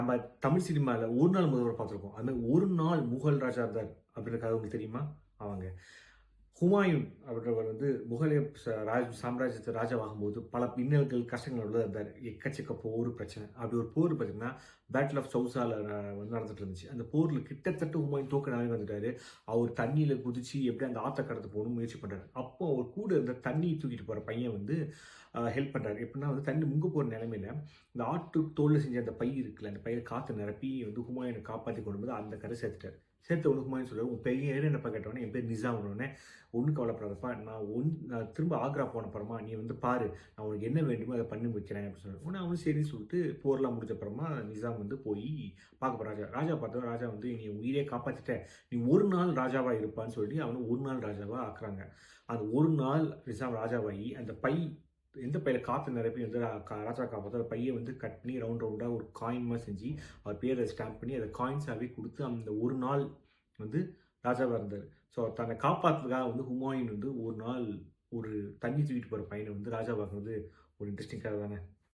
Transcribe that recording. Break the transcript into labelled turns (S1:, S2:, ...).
S1: நம்ம தமிழ் சினிமாவில் ஒரு நாள் முதல்வர் பார்த்துருக்கோம். அது மாதிரி ஒரு நாள் முகல் ராஜா இருந்தார் அப்படின்ற கதை உங்களுக்கு தெரியுமா? அவங்க ஹுமாயூன் அப்படின்றவர் வந்து முகலாய சாம்ராஜ்யத்தை ராஜாவாகும்போது பல இன்னல்கள் கஷ்டங்களோட இருந்தார். எக்கச்சக்க போர் பிரச்சனை. அப்படி ஒரு போர் பார்த்தீங்கன்னா பேட்டில் ஆஃப் சவுசால வந்து நடந்துட்டு இருந்துச்சு. அந்த போரில் கிட்டத்தட்ட ஹுமாயூன் தோக்கனாவே வந்துட்டாரு. அவர் தண்ணியில் குதிச்சு எப்படி அந்த ஆற்ற கடந்து போகணும்னு முயற்சி பண்ணுறாரு. அப்போ அவர் கூட இருந்த தண்ணி தூக்கிட்டு போகிற பையன் வந்து ஹெல்ப் பண்ணுறாரு. எப்படின்னா வந்து தண்ணி முங்க போகிற நிலைமையில இந்த ஆட்டு தோளில் செஞ்ச அந்த பை இருக்குல்ல, அந்த பையை காற்று நிரப்பி வந்து ஹுமாயூனை காப்பாற்றி கொண்டு வந்து அந்த கரை சேர்த்துட்டார். சேர்த்த உனக்கு ஹுமாயூன் சொல்கிறார், உன் பெரிய என்னப்பா கேட்டவொடனே என் பேர் நிசாம் உடனே ஒன்றும் கவலைப்படாதப்பா, நான் திரும்ப ஆக்ரா போன அப்புறமா நீ வந்து பாரு, நான் உனக்கு என்ன வேண்டுமோ அதை பண்ணி வைக்கிறேன் அப்படின்னு சொன்னார். உடனே அவனும் சரின்னு சொல்லிட்டு போர்லாம் முடிஞ்ச அப்புறமா நிசாம் வந்து போய் பார்க்க ராஜா பார்த்தா ராஜா வந்து நீ உயிரே காப்பாற்றிட்ட, நீ ஒரு நாள் ராஜாவாக இருப்பான்னு சொல்லி அவனை ஒரு நாள் ராஜாவாக ஆக்குறாங்க. அந்த ஒரு நாள் நிசாம் ராஜாவாகி அந்த பை எந்த பையில காற்று நிரப்பி வந்து ராஜா காப்பாற்ற அந்த பையை வந்து கட் பண்ணி ரவுண்டாக ஒரு காயின் மாதிரி செஞ்சு அவர் பேரை ஸ்டாம்ப் பண்ணி அதை காயின்ஸாகவே கொடுத்து அந்த ஒரு நாள் வந்து ராஜாவாக இருந்தார். ஸோ தன்னை காப்பாற்றுறதுக்காக வந்து ஹுமாயூன் வந்து ஒரு நாள் ஒரு தண்ணி தூக்கிட்டு போகிற பையனை வந்து ராஜாவாக்குறது ஒரு இன்ட்ரெஸ்டிங் கதை தானே.